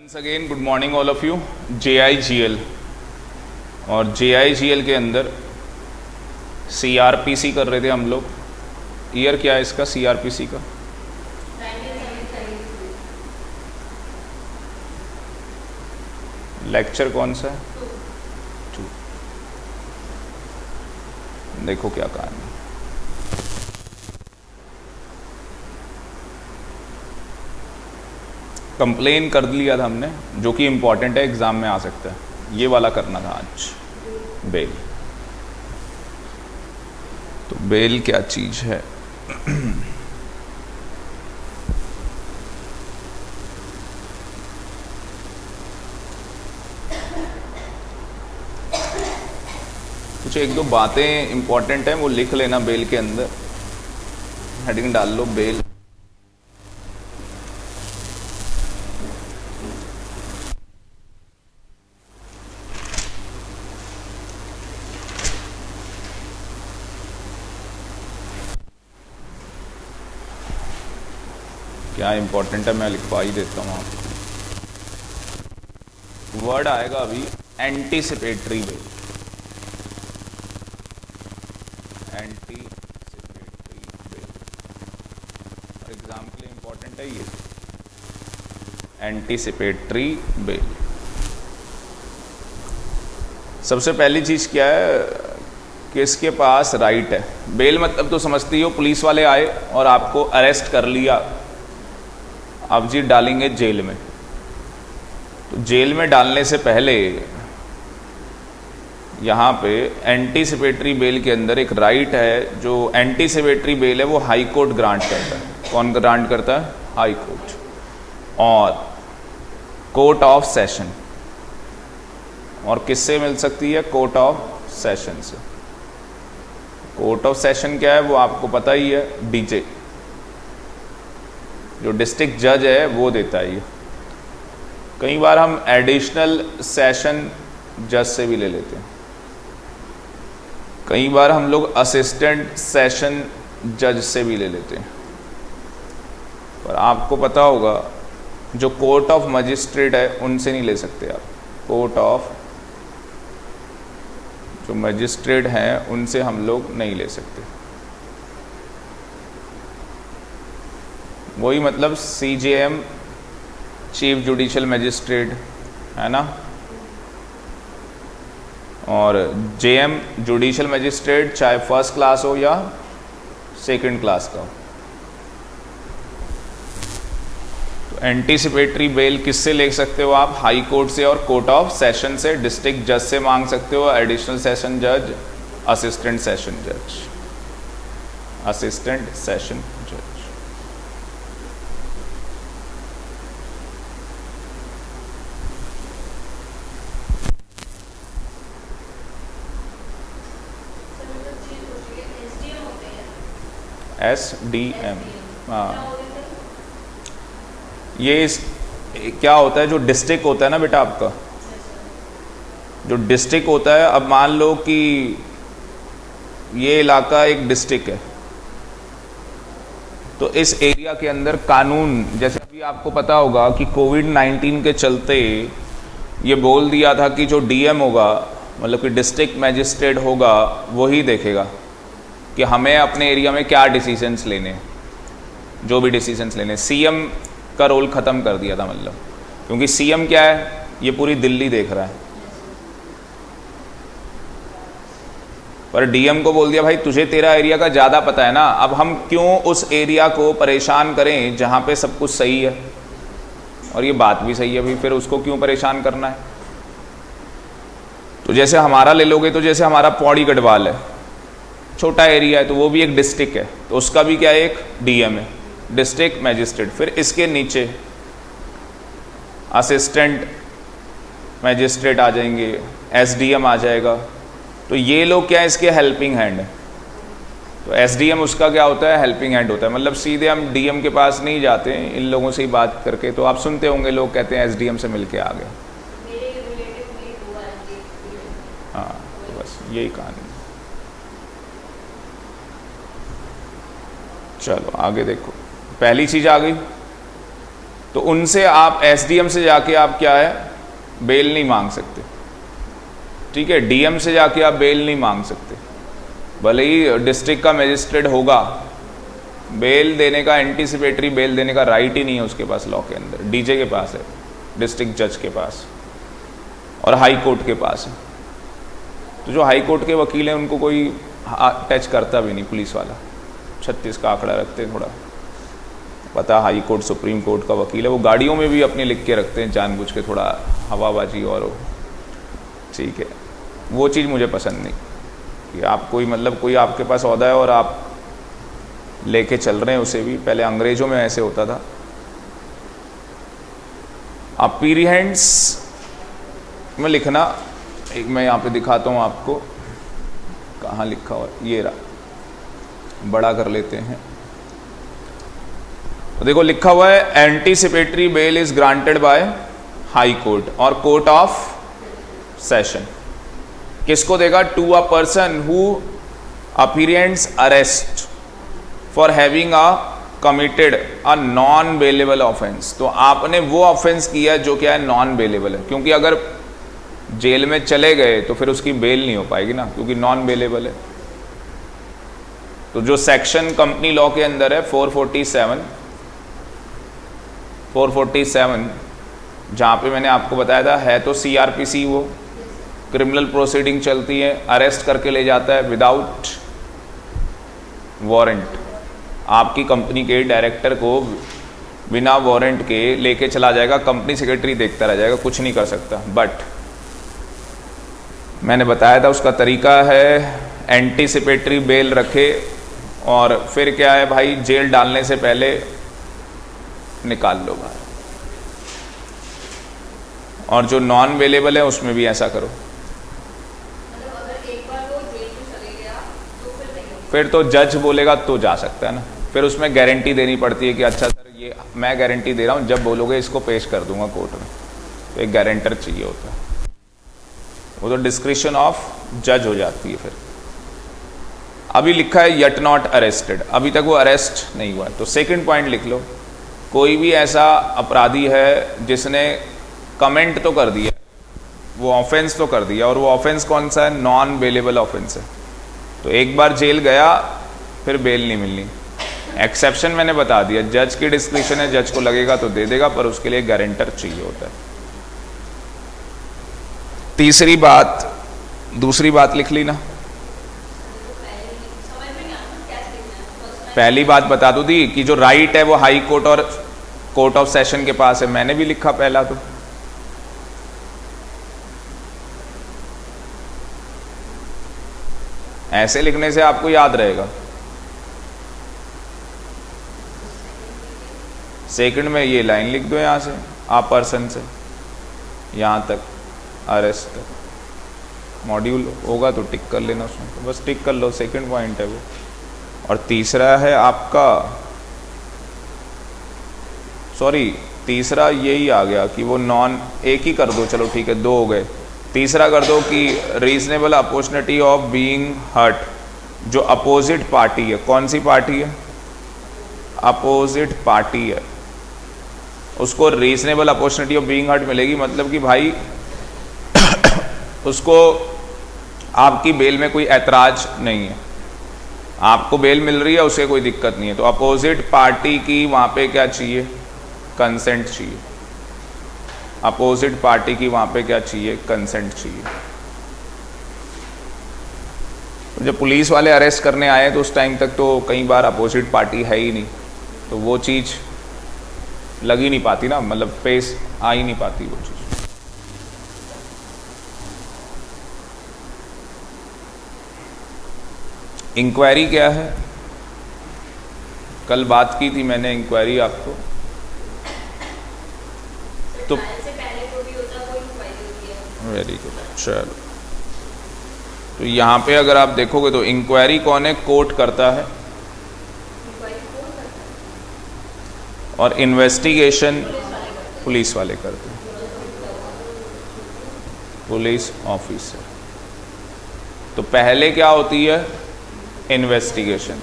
Once again good morning all of you. JIGL और JIGL के अंदर CRPC कर रहे थे हम लोग। ईयर क्या है इसका CRPC का? लेक्चर कौन सा है? 2। देखो क्या कहानी। कंप्लेन कर लिया था हमने, जो कि इम्पोर्टेंट है, एग्ज़ाम में आ सकता है। ये वाला करना था आज, बेल। तो बेल क्या चीज़ है? कुछ एक दो बातें इम्पोर्टेंट हैं, वो लिख लेना बेल के अंदर। हेडिंग डाल लो बेल। क्या इंपॉर्टेंट है मैं लिखवा ही देता हूँ आपको। वर्ड आएगा अभी, एंटीसिपेटरी बेल। एंटीसिपेटरी बेल और एग्जाम के लिए इंपॉर्टेंट है ये एंटीसिपेटरी बेल। सबसे पहली चीज़ क्या है कि इसके पास राइट है। बेल मतलब तो समझती हो, पुलिस वाले आए और आपको अरेस्ट कर लिया, अब जी डालेंगे जेल में। तो जेल में डालने से पहले यहाँ पे एंटीसिपेटरी बेल के अंदर एक राइट है। जो एंटीसिपेटरी बेल है वो हाई कोर्ट ग्रांट करता है। कौन ग्रांट करता है? हाई कोर्ट और कोर्ट ऑफ सेशन। और किससे मिल सकती है? कोर्ट ऑफ सेशन से। कोर्ट ऑफ सेशन क्या है वो आपको पता ही है, DJ, जो डिस्ट्रिक्ट जज है वो देता है ये। कई बार हम एडिशनल सेशन जज से भी ले लेते हैं, कई बार हम लोग असिस्टेंट सेशन जज से भी ले लेते हैं। पर आपको पता होगा जो कोर्ट ऑफ मजिस्ट्रेट है उनसे नहीं ले सकते आप। कोर्ट ऑफ जो मजिस्ट्रेट हैं उनसे हम लोग नहीं ले सकते। वही मतलब CJM, चीफ जुडिशियल मजिस्ट्रेट, है ना, और JM, जुडिशियल मजिस्ट्रेट, चाहे फर्स्ट क्लास हो या सेकंड क्लास का हो। तो एंटीसिपेटरी बेल किससे ले सकते हो आप? हाई कोर्ट से और कोर्ट ऑफ सेशन से। डिस्ट्रिक्ट जज से मांग सकते हो, एडिशनल सेशन जज, असिस्टेंट सेशन जज, असिस्टेंट सेशन जज। SDM, हाँ। ये क्या होता है, जो डिस्ट्रिक्ट होता है ना बेटा आपका, जो डिस्ट्रिक्ट होता है, अब मान लो कि ये इलाका एक डिस्ट्रिक्ट है, तो इस एरिया के अंदर कानून, जैसे अभी आपको पता होगा कि कोविड-19 के चलते ये बोल दिया था कि जो DM होगा, मतलब कि डिस्ट्रिक्ट मैजिस्ट्रेट होगा, वही देखेगा कि हमें अपने एरिया में क्या डिसीजंस लेने हैं, जो भी डिसीजंस लेने। CM का रोल ख़त्म कर दिया था, मतलब क्योंकि CM क्या है, ये पूरी दिल्ली देख रहा है। पर DM को बोल दिया भाई तुझे तेरा एरिया का ज़्यादा पता है ना, अब हम क्यों उस एरिया को परेशान करें जहाँ पे सब कुछ सही है। और ये बात भी सही है भाई, फिर उसको क्यों परेशान करना है। तो जैसे हमारा ले लोगे, तो जैसे हमारा पौड़ी गढ़वाल है, छोटा एरिया है, तो वो भी एक डिस्ट्रिक्ट है, तो उसका भी क्या है, एक DM है, डिस्ट्रिक्ट मैजिस्ट्रेट। फिर इसके नीचे असिस्टेंट मैजिस्ट्रेट आ जाएंगे, SDM आ जाएगा। तो ये लोग क्या है, इसके हेल्पिंग हैंड है। तो SDM उसका क्या होता है, हेल्पिंग हैंड होता है। मतलब सीधे हम DM के पास नहीं जाते हैं, इन लोगों से ही बात करके। तो आप सुनते होंगे लोग कहते हैं SDM से मिलके आ गए। हाँ, तो बस यही कहानी। चलो आगे देखो, पहली चीज़ आ गई। तो उनसे आप एसडीएम से जाके आप क्या है बेल नहीं मांग सकते, ठीक है। डीएम से जाके आप बेल नहीं मांग सकते, भले ही डिस्ट्रिक्ट का मजिस्ट्रेट होगा, बेल देने का, एंटीसिपेटरी बेल देने का राइट ही नहीं है उसके पास लॉ के अंदर। डीजे के पास है, डिस्ट्रिक्ट जज के पास और हाई कोर्ट के पास है। तो जो हाई कोर्ट के वकील हैं उनको कोई टच करता भी नहीं, पुलिस वाला 36 का आंकड़ा रखते हैं, थोड़ा पता हाई कोर्ट सुप्रीम कोर्ट का वकील है, वो गाड़ियों में भी अपने लिख के रखते हैं जानबूझ के, थोड़ा हवाबाजी और वो, ठीक है। वो चीज़ मुझे पसंद नहीं कि आप कोई मतलब कोई आपके पास ओहदा है और आप लेके चल रहे हैं उसे भी। पहले अंग्रेजों में ऐसे होता था। अपीरिहेंट्स में लिखना, एक मैं यहाँ पे दिखाता हूँ आपको, कहाँ लिखा हुआ, ये रहा, बड़ा कर लेते हैं। तो देखो लिखा हुआ है anticipatory bail is granted by High Court और कोर्ट ऑफ सेशन। किसको देगा? To a person who apprehends arrest for having a committed a non bailable offence. तो आपने वो ऑफेंस किया जो क्या है नॉन बेलेबल है, क्योंकि अगर जेल में चले गए तो फिर उसकी बेल नहीं हो पाएगी ना, क्योंकि नॉन बेलेबल है। तो जो सेक्शन कंपनी लॉ के अंदर है 447 जहां पे मैंने आपको बताया था, है तो सीआरपीसी, वो क्रिमिनल प्रोसीडिंग चलती है, अरेस्ट करके ले जाता है विदाउट वारंट। आपकी कंपनी के डायरेक्टर को बिना वारंट के लेके चला जाएगा, कंपनी सेक्रेटरी देखता रह जाएगा, कुछ नहीं कर सकता। बट मैंने बताया था उसका तरीका है एंटीसिपेटरी बेल रखे और फिर क्या है भाई, जेल डालने से पहले निकाल लो बाहर। और जो नॉन बेलेबल है उसमें भी ऐसा करो। फिर तो जज बोलेगा तो जा सकता है ना, फिर उसमें गारंटी देनी पड़ती है कि अच्छा सर ये मैं गारंटी दे रहा हूँ, जब बोलोगे इसको पेश कर दूंगा कोर्ट में। तो एक गारंटर चाहिए होता है, वो तो डिस्क्रिप्शन ऑफ जज हो जाती है। फिर अभी लिखा है यट नॉट अरेस्टेड, अभी तक वो अरेस्ट नहीं हुआ। तो सेकंड पॉइंट लिख लो, कोई भी ऐसा अपराधी है जिसने कमेंट तो कर दिया, वो ऑफेंस तो कर दिया, और वो ऑफेंस कौन सा है? नॉन बेलेबल ऑफेंस है। तो एक बार जेल गया फिर बेल नहीं मिलनी। एक्सेप्शन मैंने बता दिया, जज की डिस्क्रिप्शन है, जज को लगेगा तो दे देगा, पर उसके लिए गारंटर चाहिए होता है। तीसरी बात, दूसरी बात लिख ली ना, पहली बात बता दो दी कि जो राइट है वो हाई कोर्ट और कोर्ट ऑफ सेशन के पास है, मैंने भी लिखा पहला। तो ऐसे लिखने से आपको याद रहेगा। सेकंड में ये लाइन लिख दो यहां से, आ पर्सन से यहां तक अरेस्ट तक। मॉड्यूल होगा तो टिक कर लेना उसमें, तो बस टिक कर लो, सेकंड पॉइंट है वो। और तीसरा है आपका, सॉरी तीसरा यही आ गया कि वो नॉन, एक ही कर दो, चलो ठीक है, दो हो गए। तीसरा कर दो कि reasonable opportunity of being heard. जो अपोजिट पार्टी है, कौन सी पार्टी है? अपोजिट पार्टी है, उसको reasonable opportunity of being heard मिलेगी। मतलब कि भाई उसको आपकी बेल में कोई ऐतराज नहीं है, आपको बेल मिल रही है, उसे कोई दिक्कत नहीं है। तो अपोजिट पार्टी की वहाँ पे क्या चाहिए? कंसेंट चाहिए। अपोजिट पार्टी की वहाँ पे क्या चाहिए? कंसेंट चाहिए। तो जब पुलिस वाले अरेस्ट करने आए तो उस टाइम तक तो कई बार अपोजिट पार्टी है ही नहीं, तो वो चीज़ लग ही नहीं पाती ना, मतलब पेश आ ही नहीं पाती वो चीज़। इंक्वायरी क्या है? कल बात की थी मैंने इंक्वायरी आपको, तो वेरी गुड, चलो। तो यहाँ पे अगर आप देखोगे तो इंक्वायरी कौन है? कोर्ट करता है, और इन्वेस्टिगेशन पुलिस वाले करते हैं, पुलिस ऑफिसर। तो पहले क्या होती है? इन्वेस्टिगेशन।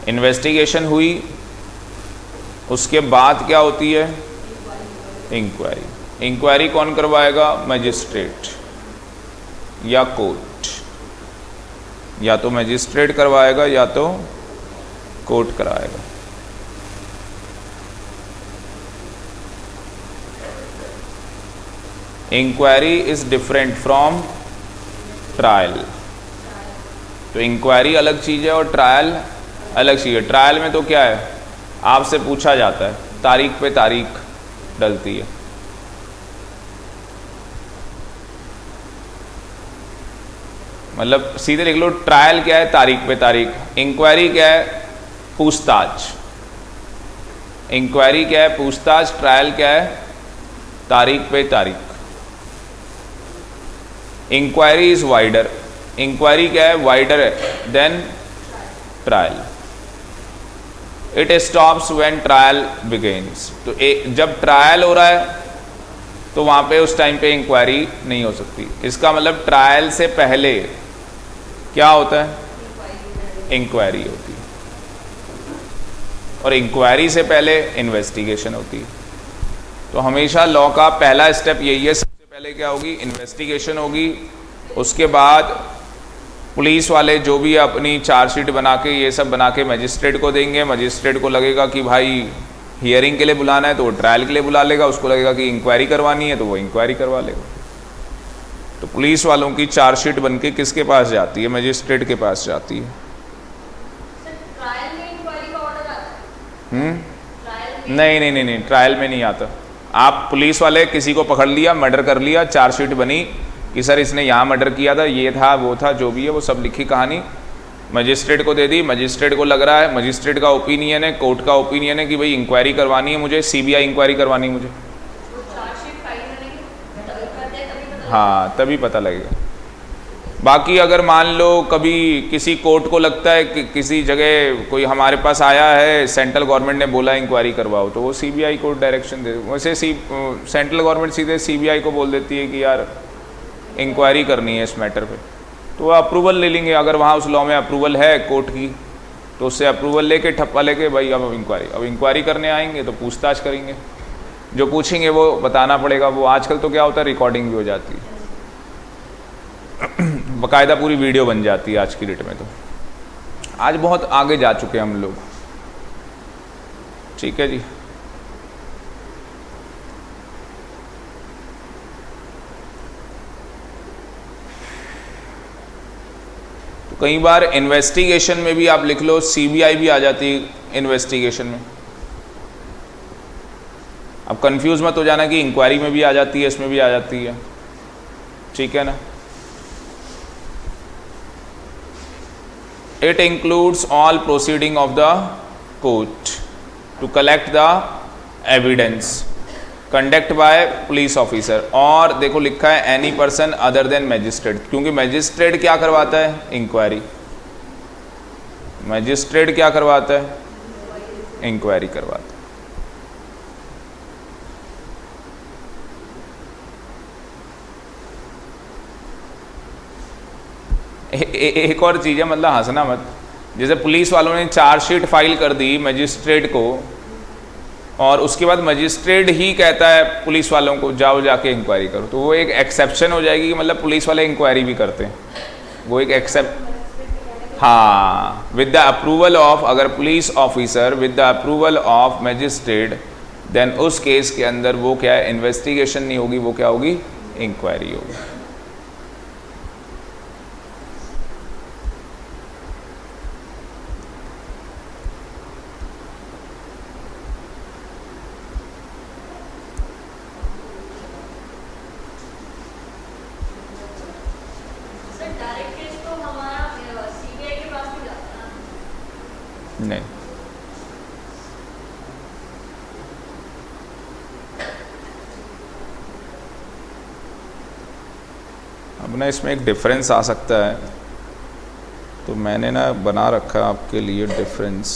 इन्वेस्टिगेशन हुई, उसके बाद क्या होती है? इंक्वायरी। इंक्वायरी कौन करवाएगा? मजिस्ट्रेट या कोर्ट। या तो मजिस्ट्रेट करवाएगा या तो कोर्ट कराएगा। Inquiry is different from trial. तो इंक्वायरी अलग चीज है और ट्रायल अलग चीज है। ट्रायल में तो क्या है, आपसे पूछा जाता है, तारीख पे तारीख डलती है। मतलब सीधे लिख लो, ट्रायल क्या है? तारीख पे तारीख। इंक्वायरी क्या है? पूछताछ। इंक्वायरी क्या है? पूछताछ। ट्रायल क्या है? तारीख पे तारीख। Inquiry is wider. इंक्वायरी क्या है? वाइडर है than trial. It stops when trial begins. तो जब ट्रायल हो रहा है तो वहां पे उस टाइम पे इंक्वायरी नहीं हो सकती। इसका मतलब ट्रायल से पहले क्या होता है? इंक्वायरी होती है, और इंक्वायरी से पहले इन्वेस्टिगेशन होती है। तो हमेशा लॉ का पहला स्टेप यही है, सबसे पहले क्या होगी? इन्वेस्टिगेशन होगी। उसके बाद पुलिस वाले जो भी अपनी चार्जशीट बना के ये सब बना के मजिस्ट्रेट को देंगे। मजिस्ट्रेट को लगेगा कि भाई हियरिंग के लिए बुलाना है तो वो ट्रायल के लिए बुला लेगा। उसको लगेगा कि इंक्वायरी करवानी है तो वो इंक्वायरी करवा लेगा। तो पुलिस वालों की चार्जशीट बन के किसके पास जाती है? मजिस्ट्रेट के पास जाती है। ट्रायल में इंक्वायरी का ऑर्डर आता है? नहीं नहीं नहीं नहीं, ट्रायल में नहीं आता। आप पुलिस वाले किसी को पकड़ लिया, मर्डर कर लिया, चार्जशीट बनी कि सर इसने यहाँ मर्डर किया था, ये था वो था, जो भी है वो सब लिखी कहानी मजिस्ट्रेट को दे दी। मजिस्ट्रेट को लग रहा है, मजिस्ट्रेट का ओपिनियन है, कोर्ट का ओपिनियन है कि भाई इंक्वायरी करवानी है मुझे, सीबीआई इंक्वायरी करवानी है मुझे। हाँ, तभी पता लगेगा। बाकी अगर मान लो कभी किसी कोर्ट को लगता है कि किसी जगह कोई हमारे पास आया है, सेंट्रल गवर्नमेंट ने बोला इंक्वायरी करवाओ, तो वो सीबीआई को डायरेक्शन दे। वैसे सेंट्रल गवर्नमेंट सीधे सीबीआई को बोल देती है कि यार इंक्वायरी करनी है इस मैटर पे, तो वो अप्रूवल ले लेंगे। अगर वहाँ उस लॉ में अप्रूवल है कोर्ट की, तो उससे अप्रूवल लेके ठप्पा लेके भाई अब इंक्वायरी करने आएंगे तो पूछताछ करेंगे। जो पूछेंगे वो बताना पड़ेगा। वो आजकल तो क्या होता है, रिकॉर्डिंग भी हो जाती है, बाकायदा पूरी वीडियो बन जाती है आज की डेट में। तो आज बहुत आगे जा चुके हैं हम लोग। ठीक है जी। तो कई बार इन्वेस्टिगेशन में भी आप लिख लो, सीबीआई भी आ जाती है इन्वेस्टिगेशन में। अब कंफ्यूज मत हो जाना कि इंक्वायरी में भी आ जाती है, इसमें भी आ जाती है। ठीक है ना। It includes all proceeding of the court to collect the evidence conduct by police officer। और देखो लिखा है any person other than magistrate, क्योंकि मैजिस्ट्रेट क्या करवाता है? इंक्वायरी। मैजिस्ट्रेट क्या करवाता है? इंक्वायरी करवाता है। एक और चीज़ है, मतलब हंसना मत। जैसे पुलिस वालों ने चार्जशीट फाइल कर दी मजिस्ट्रेट को, और उसके बाद मजिस्ट्रेट ही कहता है पुलिस वालों को जाओ जाके इंक्वायरी करो, तो वो एक एक्सेप्शन हो जाएगी कि मतलब पुलिस वाले इंक्वायरी भी करते हैं। वो एक एक्सेप्ट, हाँ, विद द अप्रूवल ऑफ, अगर police officer with the approval of magistrate, then उस केस के अंदर वो क्या है? इन्वेस्टिगेशन नहीं होगी, वो क्या होगी? इंक्वायरी होगी। नहीं, अब ना इसमें एक डिफरेंस आ सकता है, तो मैंने ना बना रखा आपके लिए डिफरेंस।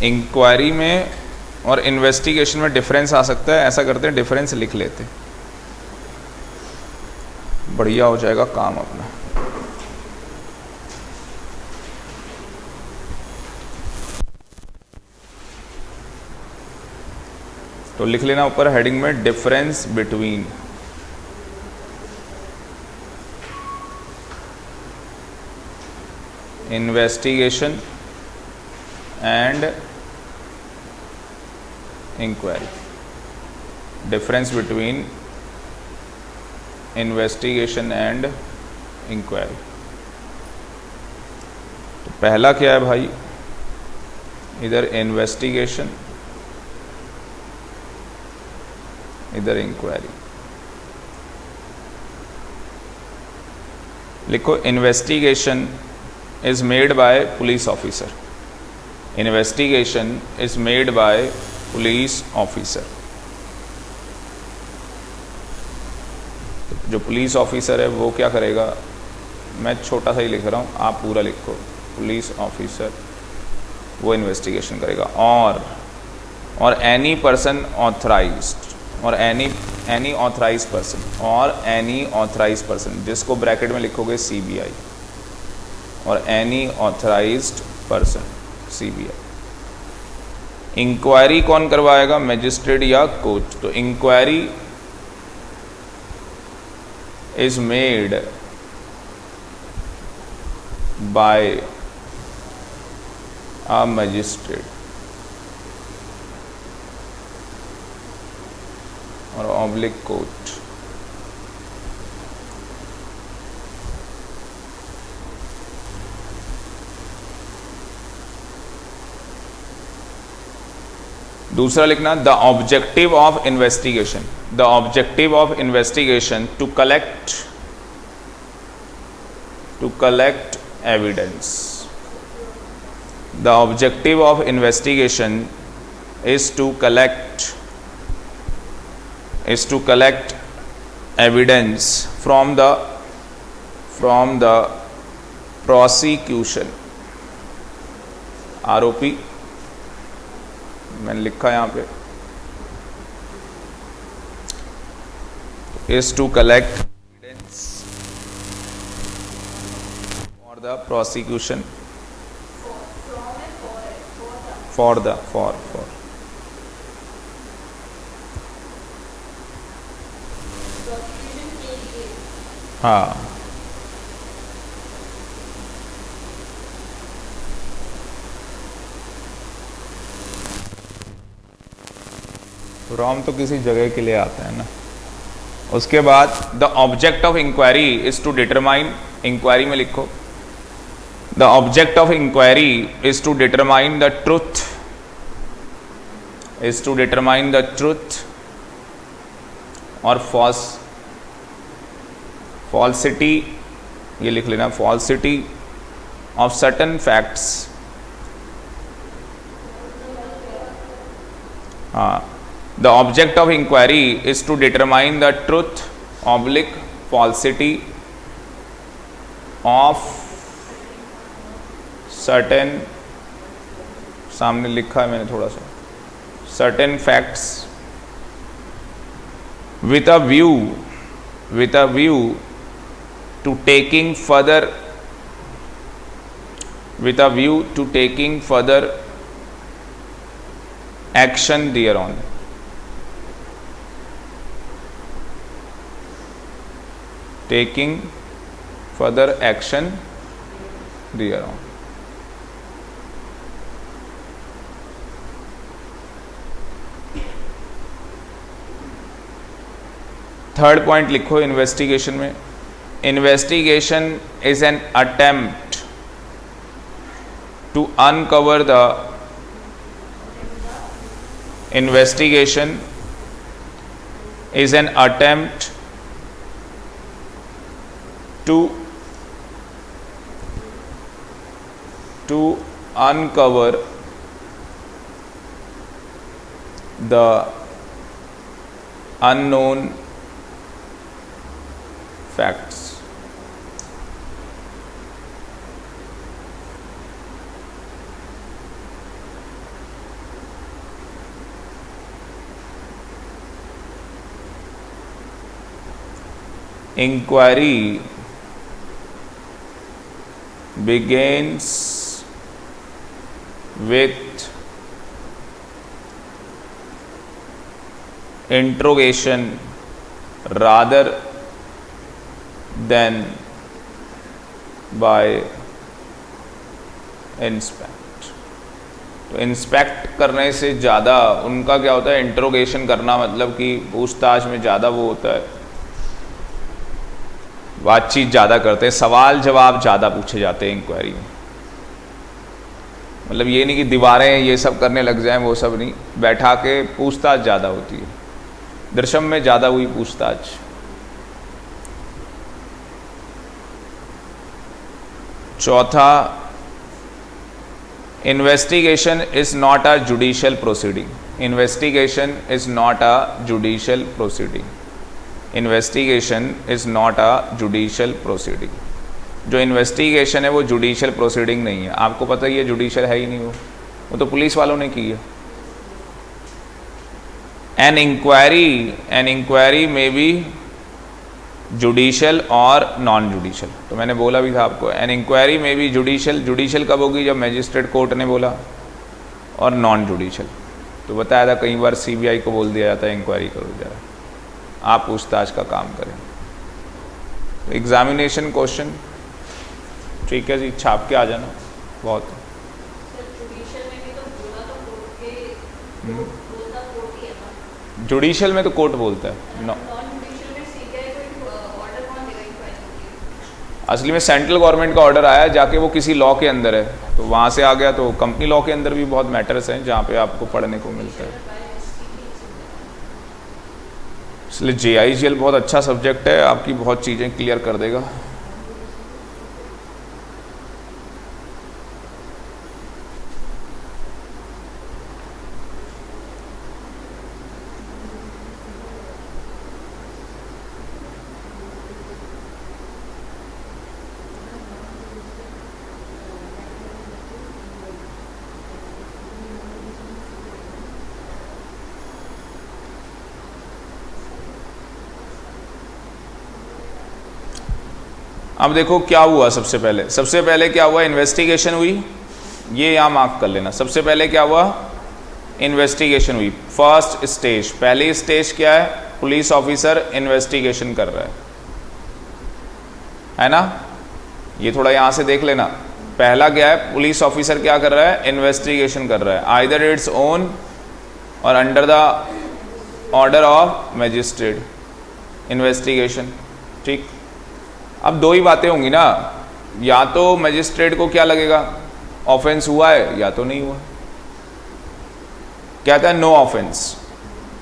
इंक्वायरी में और इन्वेस्टिगेशन में डिफरेंस आ सकता है। ऐसा करते हैं, डिफरेंस लिख लेते, बढ़िया हो जाएगा काम अपना। तो लिख लेना ऊपर हेडिंग में difference between investigation and inquiry. Difference between investigation and inquiry. तो पहला क्या है भाई, इधर इन्वेस्टिगेशन इधर इंक्वायरी। लिखो investigation is made by police officer। investigation is made by police officer। जो पुलिस ऑफिसर है वो क्या करेगा, मैं छोटा सा ही लिख रहा हूँ, आप पूरा लिखो। पुलिस ऑफिसर वो इन्वेस्टिगेशन करेगा। और एनी पर्सन ऑथराइज्ड, और एनी ऑथराइज पर्सन, और एनी ऑथराइज पर्सन, जिसको ब्रैकेट में लिखोगे सीबीआई, और any authorised person CBI. Inquiry कौन करवाएगा, मैजिस्ट्रेट या कोर्ट। तो inquiry is made by a magistrate और ऑब्लिक कोर्ट। दूसरा लिखना the objective of investigation. The objective of investigation to collect evidence. The objective of investigation is to collect evidence from the prosecution। आरोपी मैंने लिखा यहाँ पे, is to collect evidence for the prosecution, for हाँ। From तो किसी जगह के लिए आता है ना। उसके बाद the object of inquiry is to determine, inquiry में लिखो the object of inquiry is to determine the truth, और फॉल्सिटी, ये लिख लेना, फॉल्सिटी ऑफ सर्टन फैक्ट्स। हाँ, the object of inquiry is to determine the truth oblique falsity of certain, सामने लिखा है मैंने थोड़ा सा, certain facts with a view to taking further action thereon। taking further action thereon। Third point लिखो investigation में, investigation is an attempt to uncover the, investigation is an attempt to uncover the unknown facts। Inquiry begins with interrogation rather than by inspect. तो inspect करने से ज़्यादा उनका क्या होता है, इंट्रोगेशन करना, मतलब कि पूछताछ में ज़्यादा वो होता है, बातचीत ज़्यादा करते हैं, सवाल जवाब ज़्यादा पूछे जाते हैं इंक्वायरी में। मतलब ये नहीं कि दीवारें ये सब करने लग जाएं, वो सब नहीं, बैठा के पूछताछ ज़्यादा होती है। दृश्यम में ज़्यादा हुई पूछताछ। चौथा, investigation is not a judicial proceeding. Investigation is not a judicial proceeding. Investigation is not a judicial proceeding. जो इन्वेस्टिगेशन है वो जुडिशियल प्रोसीडिंग नहीं है। आपको पता ही है जुडिशियल है ही नहीं, वो तो पुलिस वालों ने की है। एन इंक्वायरी में बी जुडिशियल और नॉन जुडिशियल। तो मैंने बोला भी था आपको, एन इंक्वायरी में बी जुडिशियल। जुडिशियल कब होगी, जब मैजिस्ट्रेट कोर्ट ने बोला, और नॉन जुडिशियल तो बताया था कई बार सीबीआई को बोल दिया जाता है इंक्वायरी करो जरा, आप पूछताछ का काम करें। तो एग्जामिनेशन क्वेश्चन ठीक है जी, छाप के आ जाना। बहुत जुडिशियल में तो कोर्ट बोलता है, असली में सेंट्रल गवर्नमेंट का ऑर्डर आया, जाके वो किसी लॉ के अंदर है तो वहाँ से आ गया। तो कंपनी लॉ के अंदर भी बहुत मैटर्स हैं जहाँ पे आपको पढ़ने को मिलता है। इसलिए JIGL बहुत अच्छा सब्जेक्ट है, आपकी बहुत चीज़ें क्लियर कर देगा। अब देखो क्या हुआ। सबसे पहले क्या हुआ, इन्वेस्टिगेशन हुई, ये यहाँ मार्क कर लेना। सबसे पहले क्या हुआ, इन्वेस्टिगेशन हुई। फर्स्ट स्टेज, पहली स्टेज क्या है, पुलिस ऑफिसर इन्वेस्टिगेशन कर रहा है ना। ये थोड़ा यहाँ से देख लेना। पहला क्या है, पुलिस ऑफिसर क्या कर रहा है, इन्वेस्टिगेशन कर रहा है, आइदर इट्स ओन और under the order of magistrate investigation. ठीक, अब दो ही बातें होंगी ना, या तो मैजिस्ट्रेट को क्या लगेगा ऑफेंस हुआ है या तो नहीं हुआ। कहता है नो ऑफेंस,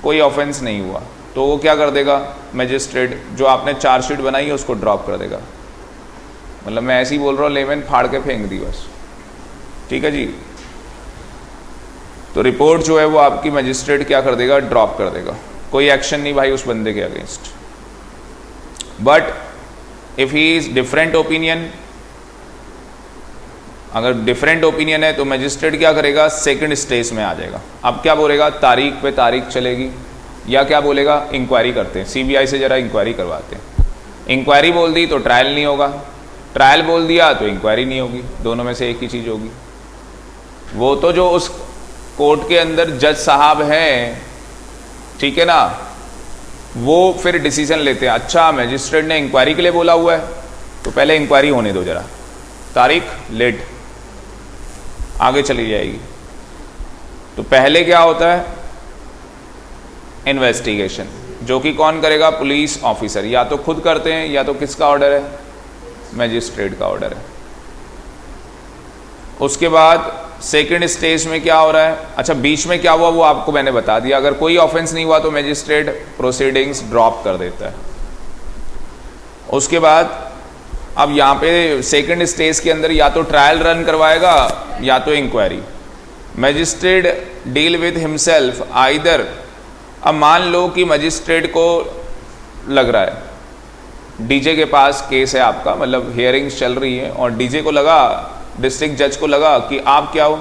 कोई ऑफेंस नहीं हुआ, तो वो क्या कर देगा मैजिस्ट्रेट, जो आपने चार्जशीट बनाई है उसको ड्रॉप कर देगा। मतलब मैं ऐसे ही बोल रहा हूँ, लेमन फाड़ के फेंक दी बस। ठीक है जी, तो रिपोर्ट जो है वो आपकी मैजिस्ट्रेट क्या कर देगा, ड्रॉप कर देगा। कोई एक्शन नहीं भाई उस बंदे के against. But if he is different opinion, अगर डिफरेंट ओपिनियन है तो मैजिस्ट्रेट क्या करेगा, सेकंड स्टेज में आ जाएगा। अब क्या बोलेगा, तारीख पे तारीख चलेगी, या क्या बोलेगा, इंक्वायरी करते हैं, सीबीआई से जरा इंक्वायरी करवाते हैं। इंक्वायरी बोल दी तो ट्रायल नहीं होगा, ट्रायल बोल दिया तो इंक्वायरी नहीं होगी, दोनों में से एक ही चीज होगी। वो तो जो उस कोर्ट के अंदर जज साहब हैं, ठीक है ना, वो फिर डिसीजन लेते हैं। अच्छा मैजिस्ट्रेट ने इंक्वायरी के लिए बोला हुआ है तो पहले इंक्वायरी होने दो जरा, तारीख लेट आगे चली जाएगी। तो पहले क्या होता है, इन्वेस्टिगेशन, जो कि कौन करेगा, पुलिस ऑफिसर, या तो खुद करते हैं या तो किसका ऑर्डर है, मैजिस्ट्रेट का ऑर्डर है। उसके बाद सेकंड स्टेज में क्या हो रहा है, अच्छा बीच में क्या हुआ वो आपको मैंने बता दिया। अगर कोई ऑफेंस नहीं हुआ तो मैजिस्ट्रेट प्रोसीडिंग्स ड्रॉप कर देता है। उसके बाद अब यहाँ पे सेकंड स्टेज के अंदर या तो ट्रायल रन करवाएगा या तो inquiry. Magistrate deal with himself either, अब मान लो कि मैजिस्ट्रेट को लग रहा है, डीजे के पास केस है आपका, मतलब हियरिंग्स चल रही है, और डीजे को लगा, डिस्ट्रिक्ट जज को लगा कि आप क्या हो,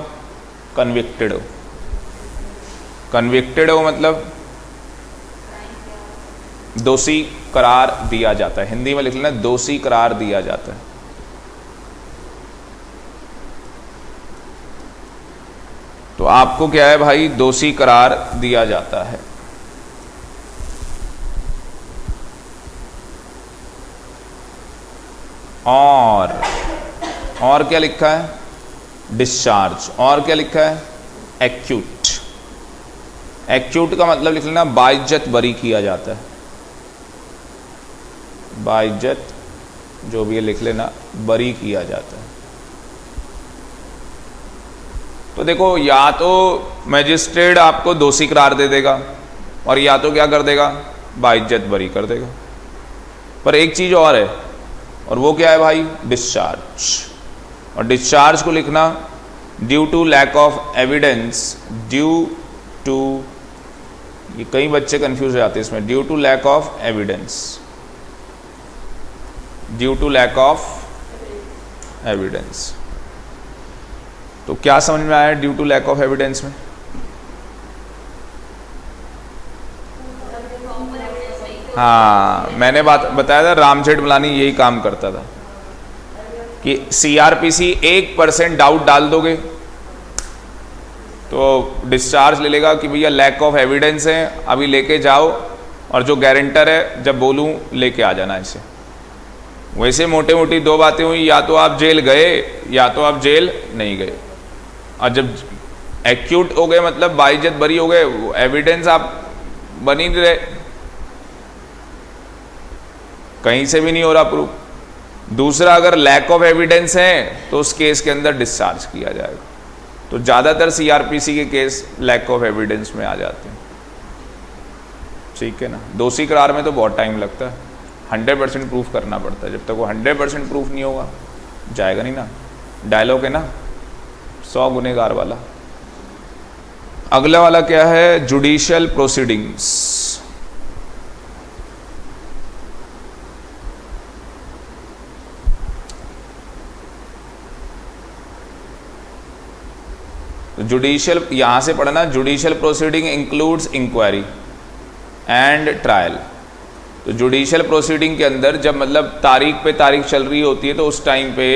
कन्विक्टेड हो। कन्विक्टेड हो मतलब दोषी करार दिया जाता है, हिंदी में लिख लेना, दोषी करार दिया जाता है। तो आपको क्या है भाई, दोषी करार दिया जाता है। और क्या लिखा है? डिस्चार्ज। और क्या लिखा है? एक्यूट। एक्यूट का मतलब लिख लेना बाइज्जत बरी किया जाता है। बाइज्जत जो भी है लिख लेना, बरी किया जाता है। तो देखो, या तो मैजिस्ट्रेट आपको दोषी करार दे देगा और या तो क्या कर देगा? बाइज्जत बरी कर देगा। पर एक चीज और है, और वो क्या है भाई? डिस्चार्ज। और डिस्चार्ज को लिखना due to lack of evidence, due to, ये कई बच्चे कंफ्यूज हो जाते हैं इसमें, due to lack of evidence, due to lack of evidence. तो क्या समझ में आया due to lack of evidence में? हाँ, मैंने बताया था, राम जेठमलानी यही काम करता था कि सीआरपीसी 1% डाउट डाल दोगे तो डिस्चार्ज ले लेगा कि भैया लैक ऑफ एविडेंस है, अभी लेके जाओ, और जो गारंटर है जब बोलूं लेके आ जाना इसे। वैसे मोटे मोटी दो बातें हुई, या तो आप जेल गए या तो आप जेल नहीं गए। और जब एक्यूट हो गए मतलब बाइज्जत बरी हो गए, एविडेंस आप बन ही नहीं रहे, कहीं से भी नहीं हो रहा प्रूफ। दूसरा, अगर लैक ऑफ एविडेंस है तो उस केस के अंदर डिस्चार्ज किया जाएगा। तो ज़्यादातर सीआरपीसी के केस लैक ऑफ एविडेंस में आ जाते हैं, ठीक है ना। दोषी करार में तो बहुत टाइम लगता है, 100% प्रूफ करना पड़ता है। जब तक वो 100% प्रूफ नहीं होगा जाएगा नहीं ना। डायलॉग है ना 100 गुनेगार वाला। अगला वाला क्या है? Judicial proceedings. जुडिशियल, यहां से पढ़ना, judicial proceeding includes inquiry and trial. तो जुडिशियल प्रोसीडिंग के अंदर जब मतलब तारीख पे तारीख चल रही होती है तो उस टाइम पे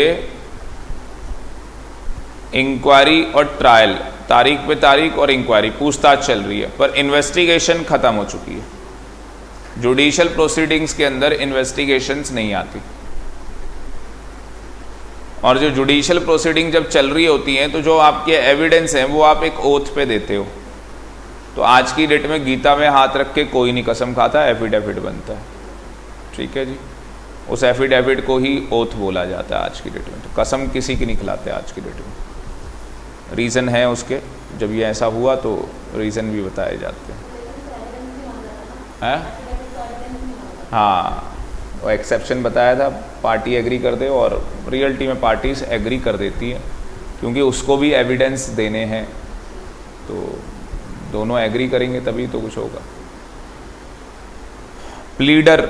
इंक्वायरी और ट्रायल, तारीख पे तारीख और इंक्वायरी, पूछताछ चल रही है, पर इन्वेस्टिगेशन खत्म हो चुकी है। जुडिशियल प्रोसीडिंग्स के अंदर इन्वेस्टिगेशंस नहीं आती। और जो जुडिशियल प्रोसीडिंग जब चल रही होती हैं तो जो आपके एविडेंस हैं वो आप एक ओथ पे देते हो। तो आज की डेट में गीता में हाथ रख के कोई नहीं कसम खाता, एफिडेविट बनता है, ठीक है जी। उस एफिडेविट को ही ओथ बोला जाता है आज की डेट में। तो कसम किसी की नहीं खिलाते आज की डेट में। रीज़न है उसके, जब ये ऐसा हुआ तो रीज़न भी बताए जाते हैं। हाँ, वो एक्सेप्शन बताया था, पार्टी एग्री कर दे, और रियलिटी में पार्टीज एग्री कर देती है क्योंकि उसको भी एविडेंस देने हैं। तो दोनों एग्री करेंगे तभी तो कुछ होगा। प्लीडर,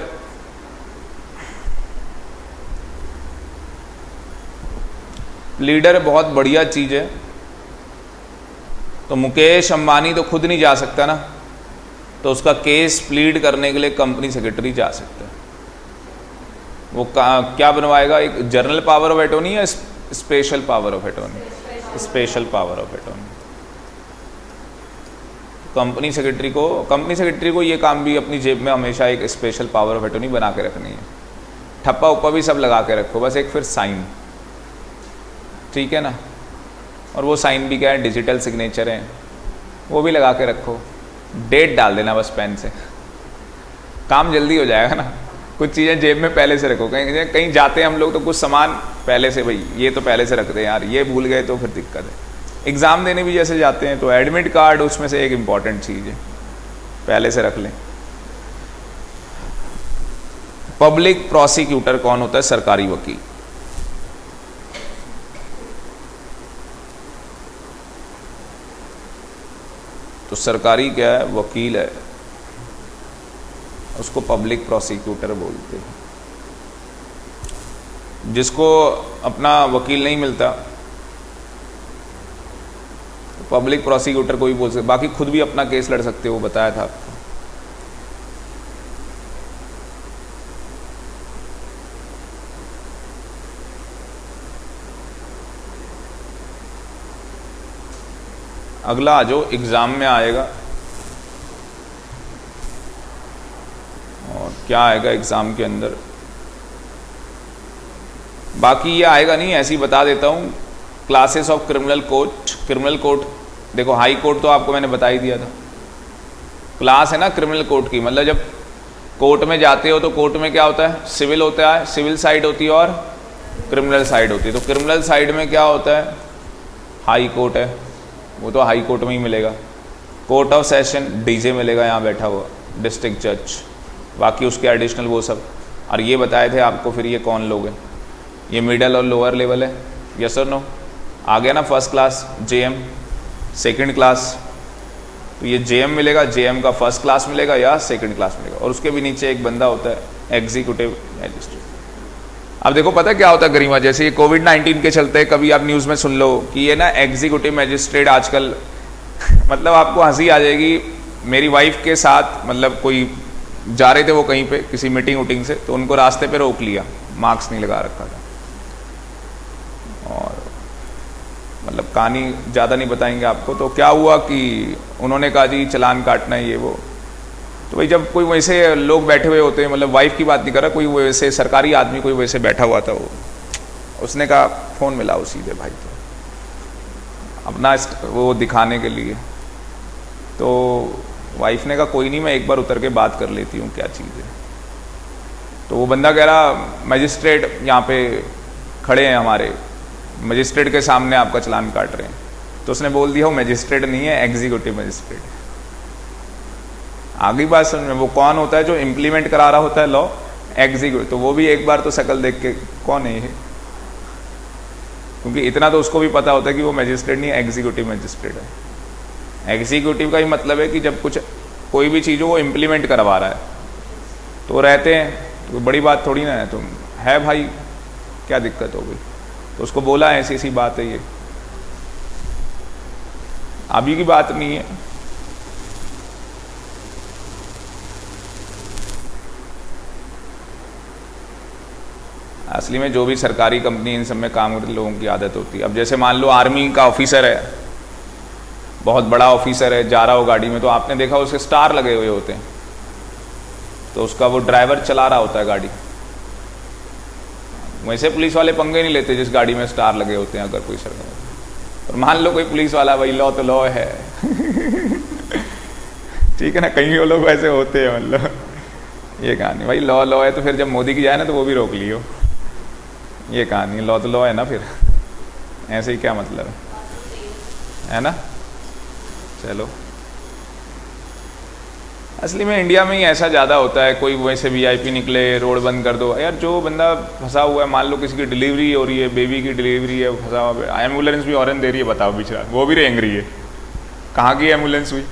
प्लीडर बहुत बढ़िया चीज़ है। तो मुकेश अंबानी तो खुद नहीं जा सकता ना, तो उसका केस प्लीड करने के लिए कंपनी सेक्रेटरी जा सकता है। वो क्या बनवाएगा? एक जनरल पावर ऑफ अटॉर्नी या special power of attorney? Special power of attorney. Company secretary को ये काम भी अपनी जेब में हमेशा एक स्पेशल पावर ऑफ अटॉर्नी बना के रखनी है। ठप्पा उप्पा भी सब लगा के रखो, बस एक फिर साइन, ठीक है ना। और वो साइन भी क्या है? डिजिटल सिग्नेचर है, वो भी लगा के रखो। डेट डाल देना बस पेन से, काम जल्दी हो जाएगा ना। कुछ चीज़ें जेब में पहले से रखो, कहीं जाते हैं हम लोग तो कुछ सामान पहले से, भाई ये तो पहले से रखते हैं यार, ये भूल गए तो फिर दिक्कत है। एग्ज़ाम देने भी जैसे जाते हैं तो एडमिट कार्ड उसमें से एक इम्पॉर्टेंट चीज़ है, पहले से रख लें। पब्लिक प्रोसिक्यूटर कौन होता है? सरकारी वकील। तो सरकारी क्या है? वकील है, उसको पब्लिक प्रोसिक्यूटर बोलते हैं। जिसको अपना वकील नहीं मिलता तो पब्लिक प्रोसिक्यूटर को भी बोल सकते, बाकी खुद भी अपना केस लड़ सकते हो, बताया था आपको। अगला जो एग्जाम में आएगा, और क्या आएगा एग्जाम के अंदर? बाकी ये आएगा नहीं, ऐसे ही बता देता हूँ। क्लासेस ऑफ क्रिमिनल कोर्ट, देखो हाई कोर्ट तो आपको मैंने बता ही दिया था। क्लास है ना क्रिमिनल कोर्ट की, मतलब जब कोर्ट में जाते हो तो कोर्ट में क्या होता है, सिविल होता है, सिविल साइड होती है और क्रिमिनल साइड होती है। तो क्रिमिनल साइड में क्या होता है, हाई कोर्ट है, वो तो हाई कोर्ट में ही मिलेगा। कोर्ट ऑफ सेशन डीजे मिलेगा यहाँ बैठा हुआ, डिस्ट्रिक्ट जज, बाकी उसके एडिशनल वो सब। और ये बताए थे आपको फिर ये कौन लोग हैं, ये मिडल और लोअर लेवल है, यस और नो। आ गया ना first class JM, second class, तो ये जेएम मिलेगा, जेएम का फर्स्ट क्लास मिलेगा या सेकंड क्लास मिलेगा। और उसके भी नीचे एक बंदा होता है एग्जीक्यूटिव मैजिस्ट्रेट। अब देखो पता क्या होता है गरिमा, जैसे ये कोविड-19 के चलते कभी आप न्यूज़ में सुन लो कि ये ना एग्जीक्यूटिव मैजिस्ट्रेट आजकल मतलब आपको हंसी आ जाएगी। मेरी वाइफ के साथ मतलब कोई जा रहे थे वो कहीं पे किसी मीटिंग वूटिंग से, तो उनको रास्ते पे रोक लिया, मास्क नहीं लगा रखा था। और मतलब कहानी ज़्यादा नहीं बताएंगे आपको। तो क्या हुआ कि उन्होंने कहा जी चालान काटना है ये वो। तो भाई जब कोई वैसे लोग बैठे हुए होते हैं, मतलब वाइफ की बात नहीं कर रहा, कोई वैसे सरकारी आदमी कोई वैसे बैठा हुआ था, वो उसने कहा फ़ोन मिलाओ सीधे भाई, तो अपना वो दिखाने के लिए। तो वाइफ ने कहा कोई नहीं, मैं एक बार उतर के बात कर लेती हूँ क्या चीज़ है। तो वो बंदा कह रहा मजिस्ट्रेट यहाँ पे खड़े हैं हमारे, मजिस्ट्रेट के सामने आपका चालान काट रहे हैं। तो उसने बोल दिया वो मजिस्ट्रेट नहीं है, एग्जीक्यूटिव मजिस्ट्रेट। आगे बात समझ में, वो कौन होता है जो इम्प्लीमेंट करा रहा होता है लॉ, एग्जीक्यूटिव। तो वो भी एक बार तो शक्ल देख के कौन है ये, क्योंकि इतना तो उसको भी पता होता है कि वो मजिस्ट्रेट नहीं, एग्जीक्यूटिव मजिस्ट्रेट है। एग्जीक्यूटिव का ही मतलब है कि जब कुछ कोई भी चीज़ हो वो इम्प्लीमेंट करवा रहा है, तो रहते हैं, तो बड़ी बात थोड़ी ना है। तुम है भाई क्या दिक्कत हो गई, तो उसको बोला ऐसी ऐसी बात है, ये अभी की बात नहीं है। असली में जो भी सरकारी कंपनी इन सब में काम करते लोगों की आदत होती है। अब जैसे मान लो आर्मी का ऑफिसर है, बहुत बड़ा ऑफिसर है, जा रहा हो गाड़ी में, तो आपने देखा उसके स्टार लगे हुए होते हैं, तो उसका वो ड्राइवर चला रहा होता है गाड़ी। वैसे पुलिस वाले पंगे नहीं लेते जिस गाड़ी में स्टार लगे होते हैं, अगर कोई सरकार। और मान लो कोई पुलिस वाला, भाई लॉ तो लॉ है ठीक है ना, कहीं वो लोग वैसे होते हैं, मतलब ये कहानी भाई लॉ लॉ है, तो फिर जब मोदी की जाए ना तो वो भी रोक लियो, ये कहानी लॉ तो लॉ है ना, फिर ऐसे ही क्या मतलब है ना। चलो असली में इंडिया में ही ऐसा ज़्यादा होता है, कोई वैसे वीआईपी निकले रोड बंद कर दो। यार जो बंदा फंसा हुआ है, मान लो किसी की डिलीवरी हो रही है, बेबी की डिलीवरी है, फंसा हुआ, एम्बुलेंस भी हॉर्न दे रही है, बताओ बेचारा वो भी रेंग रही है, कहाँ की एम्बुलेंस हुई।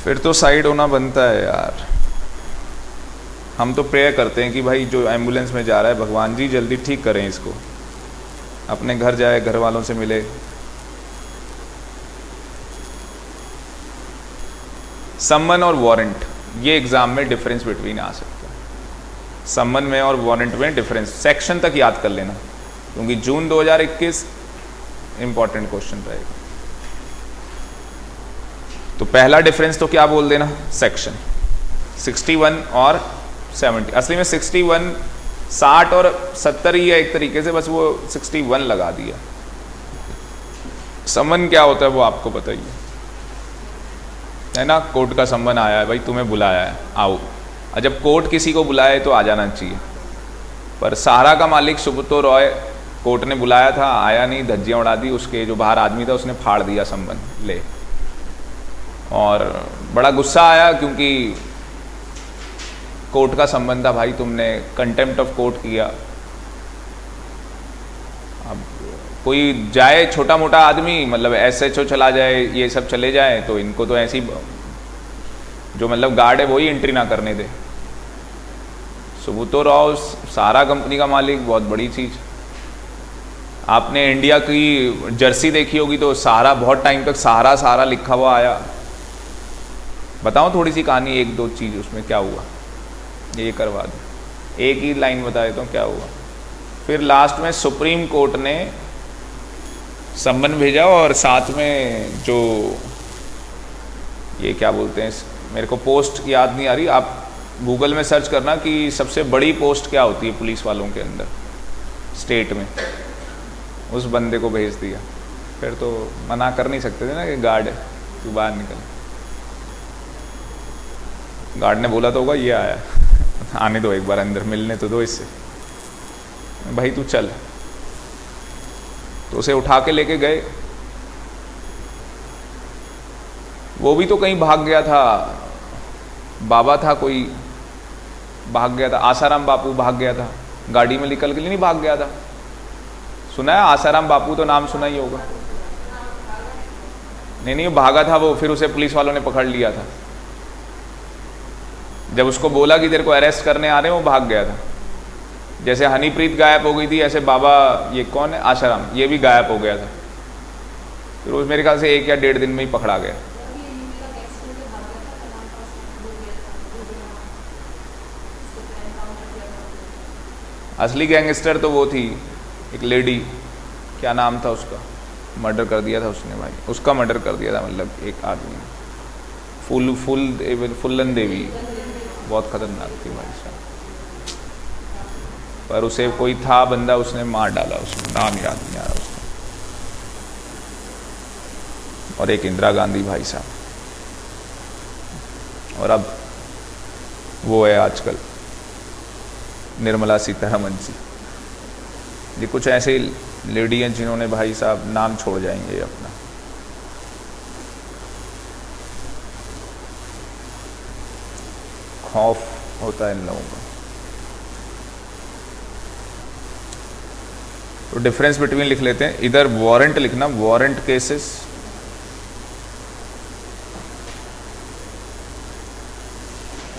फिर तो साइड होना बनता है यार। हम तो प्रेयर करते हैं कि भाई जो एम्बुलेंस में जा रहा है, भगवान जी जल्दी ठीक करें इसको, अपने घर जाए, घर वालों से मिले। सम्मन और वारंट, ये एग्जाम में डिफरेंस बिटवीन आ सकता है। सम्मन में और वारंट में डिफरेंस सेक्शन तक याद कर लेना, क्योंकि जून 2021 इंपॉर्टेंट क्वेश्चन रहेगा। तो पहला डिफरेंस तो क्या बोल देना, सेक्शन 61 और 70। असली में 61 60 और 70 ही है एक तरीके से, बस वो 61 लगा दिया। सम्मन क्या होता है वो आपको बताइए, है ना। कोर्ट का सम्मन आया है, भाई तुम्हें बुलाया है, आओ। और जब कोर्ट किसी को बुलाए तो आ जाना चाहिए। पर सहारा का मालिक सुब्रतो रॉय, कोर्ट ने बुलाया था, आया नहीं, धज्जियां उड़ा दी, उसके जो बाहर आदमी था उसने फाड़ दिया सम्मन ले। और बड़ा गुस्सा आया, क्योंकि कोर्ट का संबंध था, भाई तुमने कंटेम्प्ट ऑफ कोर्ट किया। अब कोई जाए छोटा मोटा आदमी, मतलब एसएचओ चला जाए, ये सब चले जाए, तो इनको तो ऐसी जो मतलब गार्ड है वही एंट्री ना करने दे। सुब्रतो राव सहारा कंपनी का मालिक, बहुत बड़ी चीज़। आपने इंडिया की जर्सी देखी होगी, तो सहारा बहुत टाइम तक सहारा सहारा लिखा हुआ आया। बताओ थोड़ी सी कहानी, एक दो चीज़ उसमें क्या हुआ, ये करवा दो, एक ही लाइन बता देता हूँ क्या हुआ। फिर लास्ट में सुप्रीम कोर्ट ने सम्मन भेजा, और साथ में जो ये क्या बोलते हैं मेरे को पोस्ट याद नहीं आ रही, आप गूगल में सर्च करना कि सबसे बड़ी पोस्ट क्या होती है पुलिस वालों के अंदर स्टेट में। उस बंदे को भेज दिया, फिर तो मना कर नहीं सकते थे ना कि गार्ड है तू बाहर निकल। गार्ड ने बोला तो होगा ये आया आने दो एक बार अंदर, मिलने तो दो इससे, भाई तू चल। तो उसे उठा के लेके गए। वो भी तो कहीं भाग गया था, बाबा था कोई, भाग गया था। आसाराम बापू भाग गया था, गाड़ी में निकल के लिए नहीं भाग गया था। सुना है आसाराम बापू, तो नाम सुना ही होगा। नहीं भागा था वो, फिर उसे पुलिस वालों ने पकड़ लिया था। जब उसको बोला कि तेरे को अरेस्ट करने आ रहे हैं, वो भाग गया था। जैसे हनीप्रीत गायब हो गई थी, ऐसे बाबा, ये कौन है, आसाराम, ये भी गायब हो गया था। फिर वो मेरे ख्याल से 1 या 1.5 दिन में ही पकड़ा गया। असली गैंगस्टर तो वो थी एक लेडी, क्या नाम था उसका, मर्डर कर दिया था उसने भाई, उसका मर्डर कर दिया था, मतलब एक आदमी ने। फुल्लन देवी बहुत खतरनाक थी भाई साहब, पर उसे कोई था बंदा, उसने मार डाला, उसने नाम याद नहीं आ रहा उसका। और एक इंदिरा गांधी भाई साहब, और अब वो है आजकल निर्मला सीतारमन जी। ये कुछ ऐसे लेडी हैं जिन्होंने भाई साहब नाम छोड़ जाएंगे अपना। खौफ होता है इन लोगों का। तो डिफरेंस बिटवीन लिख लेते हैं, इधर वारंट लिखना, वारंट केसेस,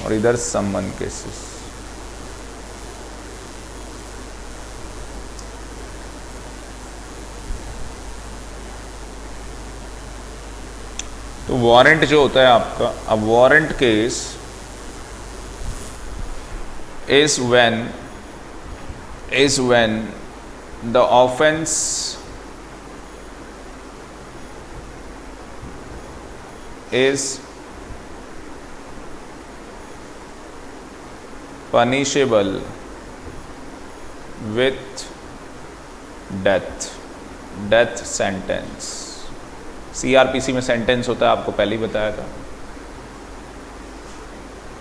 और इधर सम्मन केसेस। तो वारंट जो होता है आपका, अब warrant case is when the offense is punishable with death sentence। CRPC में सेंटेंस होता है, आपको पहले ही बताया था।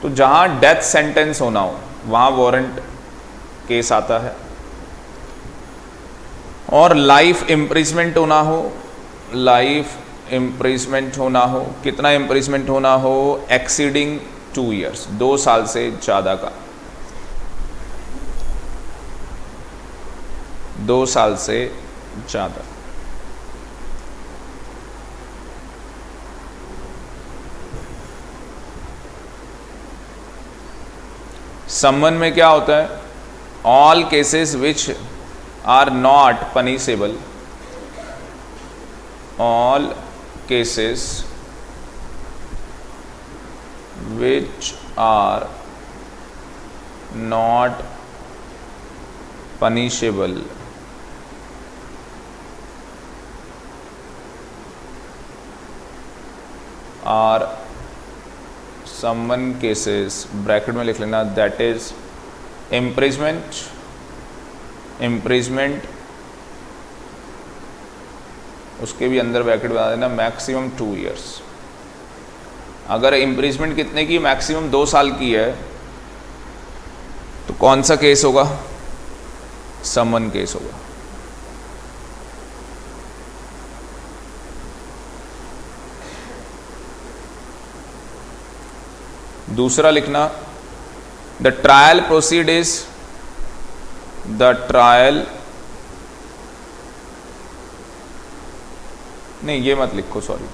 तो जहां डेथ सेंटेंस होना हो वहां वारंट केस आता है। और लाइफ इम्प्रिजमेंट होना हो, लाइफ इम्प्रिजमेंट होना हो, कितना इम्प्रिजमेंट होना हो, एक्सीडिंग 2 ईयर्स, 2 साल से ज़्यादा का, 2 साल से ज़्यादा। सम्मन में क्या होता है, all cases which are not punishable, all cases which are not punishable are summon cases, bracket में लिख लेना, दैट इज इम्प्रिजमेंट, उसके भी अंदर ब्रैकेट बना देना, मैक्सिमम 2 ईयर्स। अगर इम्प्रिजमेंट कितने की, मैक्सिमम 2 साल की है, तो कौन सा केस होगा, सम्मन केस होगा। दूसरा लिखना, the trial proceed is, the trial, नहीं ये मत लिखो, सॉरी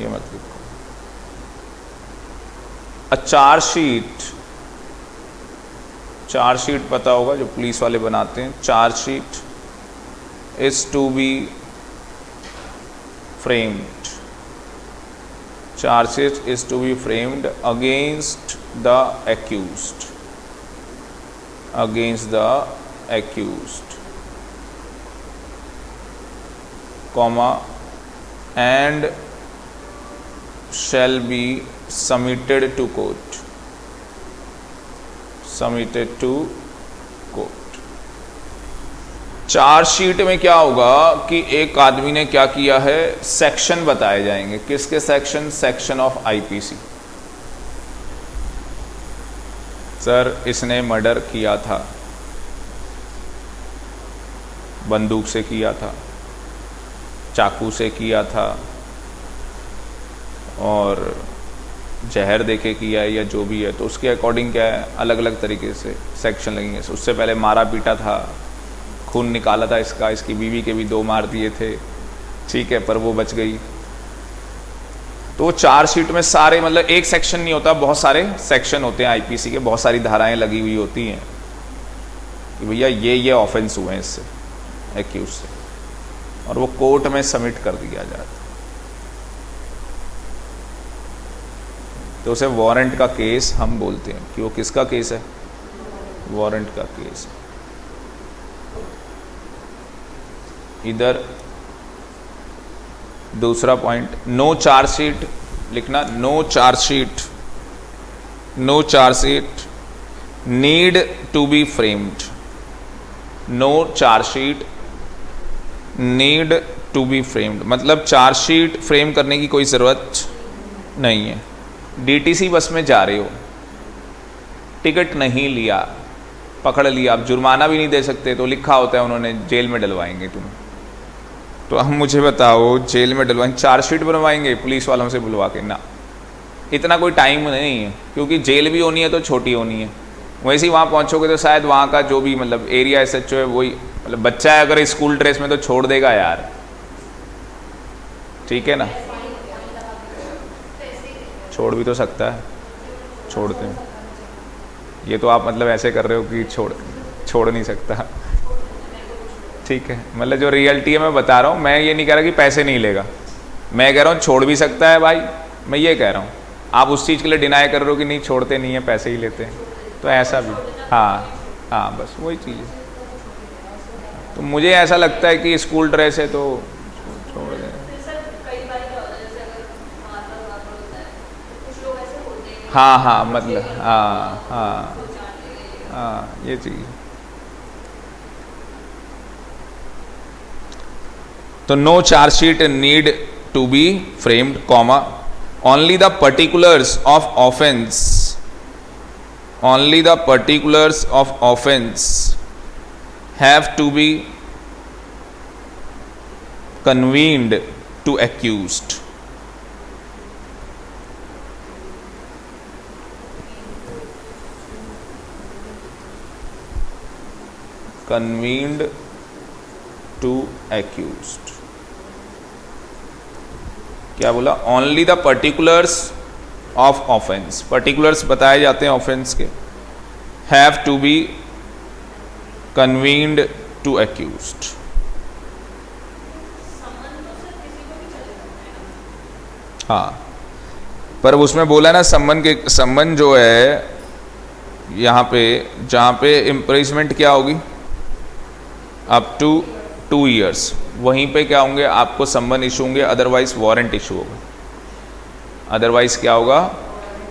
ये मत लिखो। चार्जशीट, चार्जशीट पता होगा जो पुलिस वाले बनाते हैं, chargesheet is to be framed, charges is to be framed against the accused, against the accused, comma, and shall be submitted to court. Submitted to court. Chargesheet में क्या होगा कि एक आदमी ने क्या किया है, सेक्शन बताए जाएंगे। किसके section? Section of IPC. Sir इसने मर्डर किया था, बंदूक से किया था, चाकू से किया था, और जहर देके किया है या जो भी है, तो उसके अकॉर्डिंग क्या है, अलग अलग तरीके से सेक्शन लगेंगे। उससे पहले मारा पीटा था, खून निकाला था इसका, इसकी बीवी के भी 2 मार दिए थे, ठीक है, पर वो बच गई। तो चार्जशीट में सारे, मतलब एक सेक्शन नहीं होता, बहुत सारे सेक्शन होते हैं आईपीसी के, बहुत सारी धाराएं लगी हुई होती हैं कि भैया ये ऑफेंस हुए हैं इससे, एक्यूज से, और वो कोर्ट में सबमिट कर दिया जाता है। तो उसे वारंट का केस हम बोलते हैं कि वो किसका केस है? वारंट का केस। इधर दूसरा पॉइंट, नो चार्जशीट लिखना, no chargesheet, no chargesheet need to be framed. No chargesheet need to be framed, मतलब चार्जशीट फ्रेम करने की कोई ज़रूरत नहीं है। डीटीसी बस में जा रहे हो, टिकट नहीं लिया, पकड़ लिया, आप जुर्माना भी नहीं दे सकते, तो लिखा होता है उन्होंने जेल में डलवाएंगे तुम्हें। तो हम मुझे बताओ, जेल में डलवाएंगे, चार्जशीट बनवाएंगे पुलिस वालों से बुलवा के? ना, इतना कोई टाइम नहीं है, क्योंकि जेल भी होनी है तो छोटी होनी है। वैसे ही वहाँ पहुँचोगे तो शायद वहाँ का जो भी मतलब एरिया एसएचओ है वही, मतलब बच्चा है अगर स्कूल ड्रेस में तो छोड़ देगा यार, ठीक है ना, छोड़ भी तो सकता है, छोड़ते हैं। ये तो आप मतलब ऐसे कर रहे हो कि छोड़ नहीं सकता, ठीक है, मतलब जो रियलिटी है मैं बता रहा हूँ। मैं ये नहीं कह रहा कि पैसे नहीं लेगा, मैं कह रहा हूँ छोड़ भी सकता है भाई, मैं ये कह रहा हूँ। आप उस चीज़ के लिए डिनाई कर रहे हो कि नहीं छोड़ते नहीं है, पैसे ही लेते हैं, तो ऐसा भी, हाँ बस वही चीज़ है। तो मुझे ऐसा लगता है कि स्कूल ड्रेस है तो छोड़ दें। हाँ मतलब हाँ ये चीज़। तो no chargesheet need to be framed, comma, only the particulars of offence, only the particulars of offence have to be convened to accused. Convened to accused, क्या बोला? Only the particulars of offence, particulars बताए जाते हैं offence के, have to be convened to accused. हाँ, पर उसमें बोला ना सम्मन जो है यहाँ पे, जहाँ पे इम्प्रिजमेंट क्या होगी, अप टू 2 ईयर्स, वहीं पे क्या होंगे, आपको सम्मन इशू होंगे, अदरवाइज वारंट इशू होगा। अदरवाइज क्या होगा?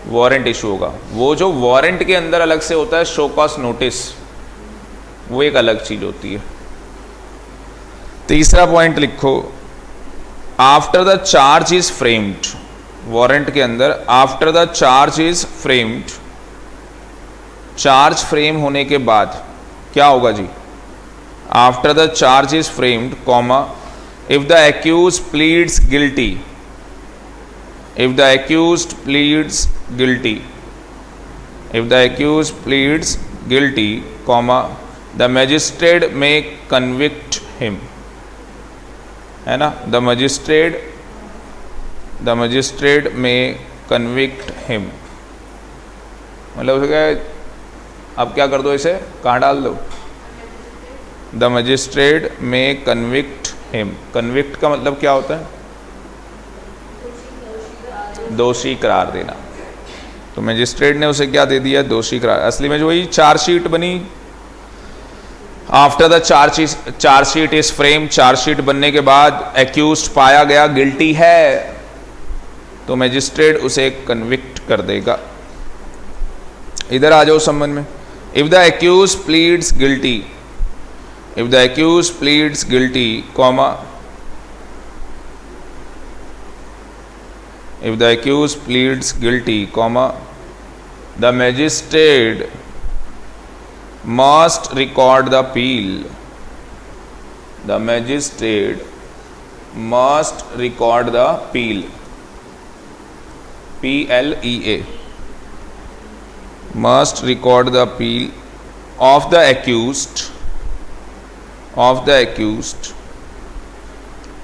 वारंट इशू होगा। वो जो वारंट के अंदर अलग से होता है शो कॉज नोटिस, वो एक अलग चीज होती है। तीसरा पॉइंट लिखो, after the charge is framed, warrant के अंदर after the charge is framed, charge frame होने के बाद क्या होगा जी? After the charge is framed, comma, if the accused pleads guilty, if the accused pleads guilty, if the accused pleads guilty, comma, the magistrate may convict him, है ना, the magistrate may convict him, मतलब क्या, अब क्या कर दो, इसे कहाँ डाल दो? द मजिस्ट्रेट में कन्विक्ट हिम। कन्विक्ट का मतलब क्या होता है? दोषी करार देना। तो मजिस्ट्रेट ने उसे क्या दे दिया? दोषी करार। असली में जो वही चार्जशीट बनी, after the chargesheet is frame, chargesheet बनने के बाद एक्यूज्ड पाया गया गिल्टी है, तो मैजिस्ट्रेट उसे कन्विक्ट कर देगा। इधर आ जाओ संबंध में। If the accuse pleads guilty, if the accuse pleads guilty comma, if the accused pleads guilty comma, the magistrate must record the appeal, the magistrate must record the appeal, PLEA, must record the appeal of the accused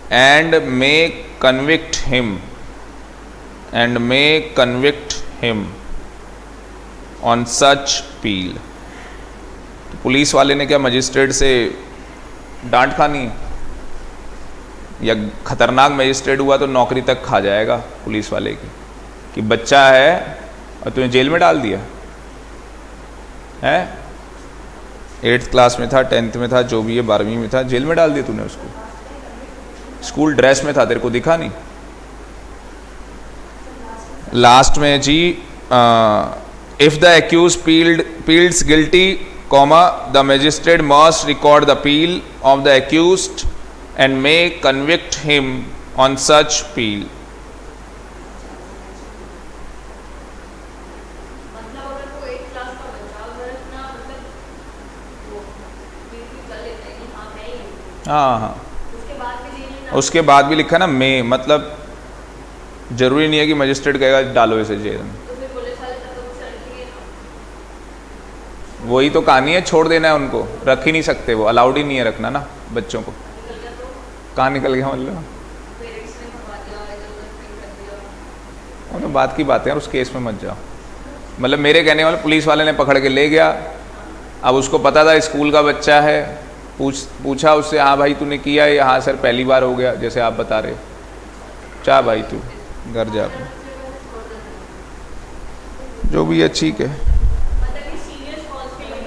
and may convict him on such appeal। तो police वाले ने क्या magistrate से डांट खानी है? या खतरनाक मजिस्ट्रेट हुआ तो नौकरी तक खा जाएगा पुलिस वाले की, कि बच्चा है और तुम्हें जेल में डाल दिया है। 8th क्लास में था, 10th में था, जो भी है 12वीं में था, जेल में डाल दिया तूने उसको। स्कूल ड्रेस में था, तेरे को दिखा नहीं? लास्ट में जी, if the accused pleads guilty comma, the magistrate must record the appeal of the accused and may convict him on such appeal। मतलब अगर वो 8th क्लास का बच्चा अगर इतना मतलब वो बिल्कुल कर लेता है कि हाँ मैं ही हूँ, हाँ, उसके बाद भी जेल में उसके बाद भी लिखा ना मे, मतलब जरूरी नहीं है कि मजिस्ट्रेट कहेगा डालो इसे जेल में। तो फिर पुलिस वाले तब तो कुछ रखेंगे ना। वही तो कहानी है, छोड़ देना है उनको, रख ही नहीं सकते, वो अलाउड ही नहीं है रखना ना बच्चों को। निकल गया तो कहाँ निकल गया मतलब? पेरेंट्स ने भगवा दिया, इधर उधर फेंक कर दिया। वो तो बात की बात है, उस केस में मत जाओ। मतलब मेरे कहने वाले, पुलिस वाले ने पकड़ के ले गया, अब उसको पता था स्कूल का बच्चा है, पूछा उससे, हाँ भाई तूने किया है? हाँ सर पहली बार हो गया, जैसे आप बता रहे। चाह भाई तू घर जा, जो भी है ठीक है। मतलब ये सीरियस कॉज के लिए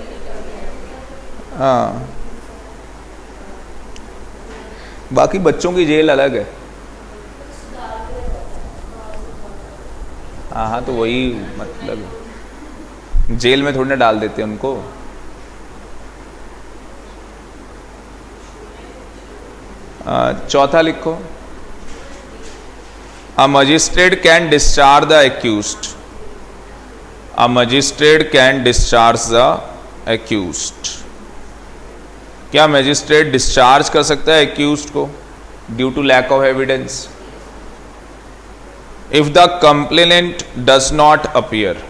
हाँ, बाकी बच्चों की जेल अलग है। हाँ हाँ, तो वही मतलब जेल में थोड़ी ना डाल देते उनको। चौथा लिखो, A magistrate can discharge the accused, a magistrate can discharge the accused। क्या मैजिस्ट्रेट डिस्चार्ज कर सकता है एक्यूज्ड को due to lack of evidence? If the complainant does not appear,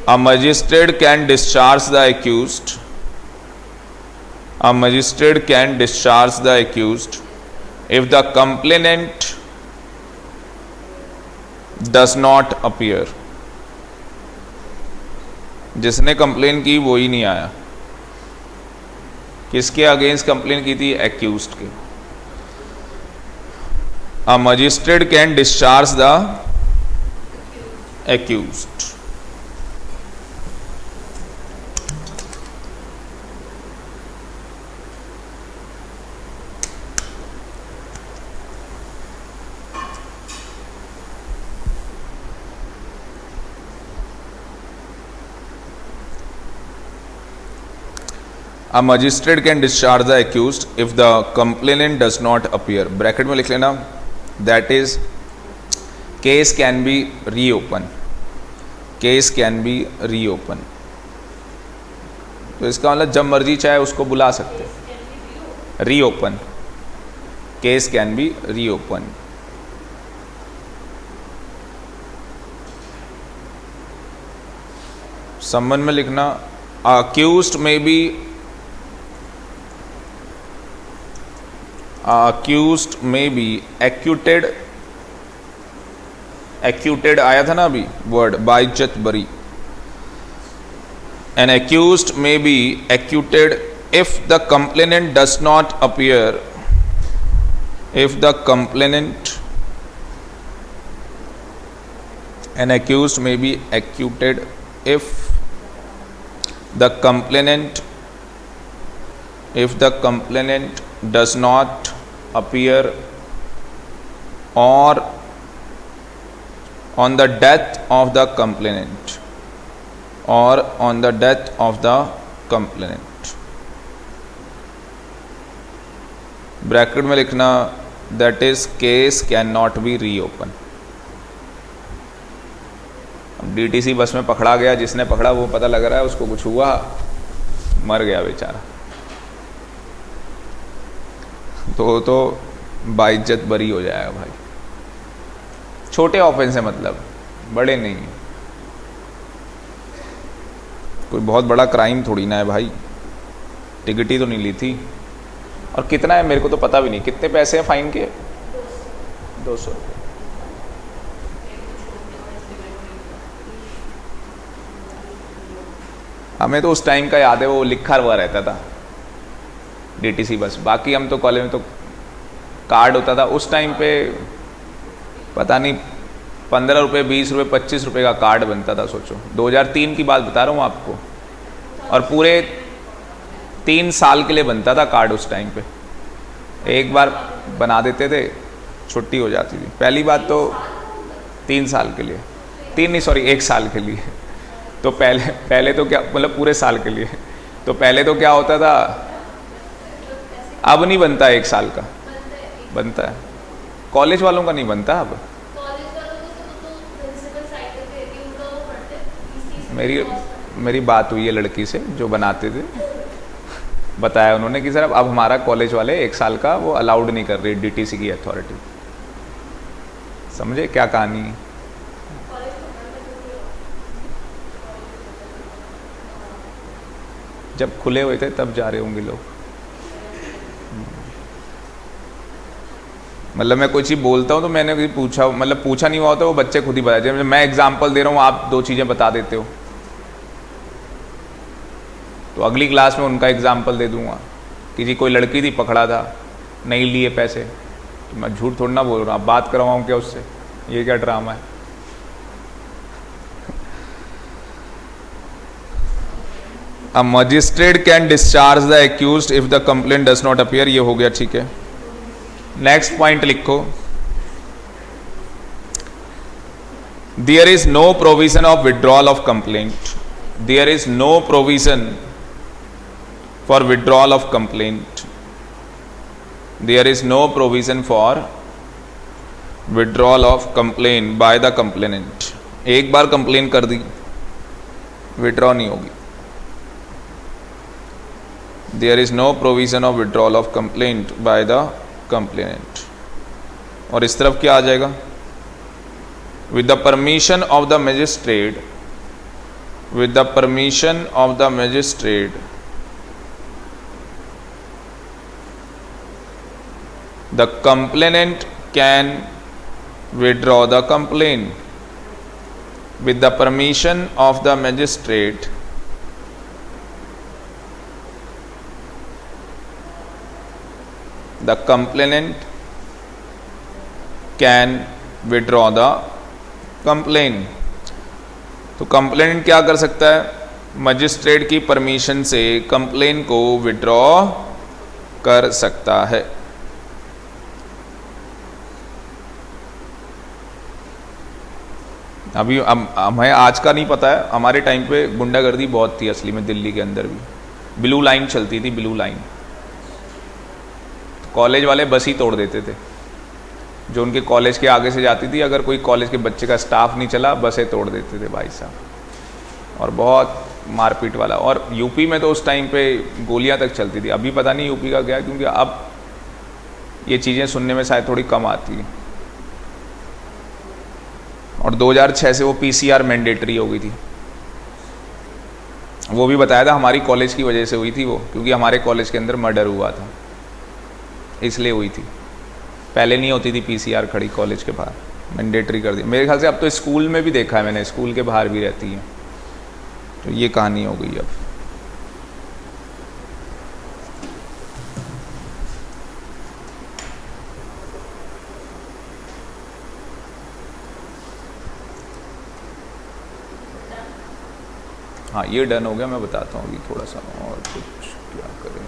a magistrate can discharge the accused, a magistrate can discharge the accused if the complainant does not appear। जिसने complain की वो ही नहीं आया। किसके against complain की थी? Accused के। A magistrate can discharge the accused। A magistrate can discharge the accused if the complainant does not appear। Bracket में लिख लेना, that is case can be reopened, case can be reopened। तो इसका मतलब जब मर्जी चाहे उसको बुला सकते। Reopen, case can be reopen. संबंध में लिखना, accused may be, accused may be acquitted, acquitted आया था ना अभी वर्ड, बाइज्जत बरी। An accused may be acquitted if the complainant does not appear, if the complainant, an accused may be acquitted if the complainant, if the complainant does not appear or on the death of the complainant और on the death of the complainant. Bracket में लिखना that is case can not be reopen. DTC bus में पकड़ा गया, जिसने पकड़ा वो पता लग रहा है उसको कुछ हुआ, मर गया बेचारा, तो बाइज्जत बरी हो जाएगा भाई। छोटे ऑफेंस है, मतलब बड़े नहीं, कोई बहुत बड़ा क्राइम थोड़ी ना है भाई। टिकट ही तो नहीं ली थी। और कितना है मेरे को तो पता भी नहीं, कितने पैसे हैं फाइन के? 200। हमें तो उस टाइम का याद है, वो लिखा हुआ रहता था डीटीसी बस। बाकी हम तो कॉलेज में तो कार्ड होता था उस टाइम पे, पता नहीं 15 रुपये, 20 रुपये, 25 रुपये का कार्ड बनता था। सोचो 2003 की बात बता रहा हूँ आपको, और पूरे 3 साल के लिए बनता था कार्ड उस टाइम पे। एक बार बना देते थे, छुट्टी हो जाती थी। पहली बात तो 3 साल के लिए, 3 नहीं सॉरी 1 साल के लिए। तो पहले तो क्या, मतलब पूरे साल के लिए। तो पहले तो क्या होता था, अब नहीं बनता 1 साल का, बनता है कॉलेज वालों का नहीं बनता अब। मेरी बात हुई है लड़की से जो बनाते थे, बताया उन्होंने कि सर अब हमारा कॉलेज वाले 1 साल का वो अलाउड नहीं कर रही डीटीसी की अथॉरिटी। समझे क्या कहानी है? जब खुले हुए थे तब जा रहे होंगे लोग। मतलब मैं कोई चीज़ बोलता हूँ तो मैंने कभी पूछा, मतलब पूछा नहीं हुआ होता, वो बच्चे खुद ही बताते हैं। मैं एग्जाम्पल दे रहा हूँ, आप 2 चीज़ें बता देते हो, तो अगली क्लास में उनका एग्जाम्पल दे दूंगा कि जी कोई लड़की थी, पकड़ा था, नहीं लिए पैसे, तो मैं झूठ थोड़ा ना बोल रहा हूँ, बात करवाऊँ क्या उससे? ये क्या ड्रामा है? A magistrate can discharge the accused if the complaint does not appear। ये हो गया, ठीक है। नेक्स्ट पॉइंट लिखो, there is no provision of withdrawal of complaint। there is no provision for withdrawal of complaint। there is no provision for withdrawal of complaint by the complainant। एक बार complain कर दी, withdraw नहीं होगी। there is no provision of withdrawal of complaint by the complainant। और इस तरफ क्या आ जाएगा? with the permission of the magistrate, with the permission of the magistrate, the complainant can withdraw the complaint। with the permission of the magistrate, the complainant can withdraw the complaint। तो complainant क्या कर सकता है? Magistrate की permission से complain को withdraw कर सकता है। अभी हमें आज का नहीं पता है, हमारे टाइम पे गुंडागर्दी बहुत थी असली में, दिल्ली के अंदर भी ब्लू लाइन चलती थी, ब्लू लाइन। कॉलेज वाले बस ही तोड़ देते थे, जो उनके कॉलेज के आगे से जाती थी। अगर कोई कॉलेज के बच्चे का स्टाफ नहीं चला, बसें तोड़ देते थे भाई साहब, और बहुत मारपीट वाला। और यूपी में तो उस टाइम पे गोलियां तक चलती थी। अभी पता नहीं यूपी का क्या, क्योंकि अब ये चीज़ें सुनने में शायद थोड़ी कम आती हैं। और 2006 से वो पीसीआर मैंडेटरी हो गई थी। वो भी बताया था हमारी कॉलेज की वजह से हुई थी वो, क्योंकि हमारे कॉलेज के अंदर मर्डर हुआ था, इसलिए हुई थी। पहले नहीं होती थी पीसीआर खड़ी कॉलेज के बाहर, मैंडेटरी कर दी मेरे ख्याल से। अब तो स्कूल में भी देखा है मैंने, स्कूल के बाहर भी रहती है। तो ये कहानी हो गई। अब हाँ, ये डन हो गया। मैं बताता हूँ अभी थोड़ा सा और कुछ क्या करें।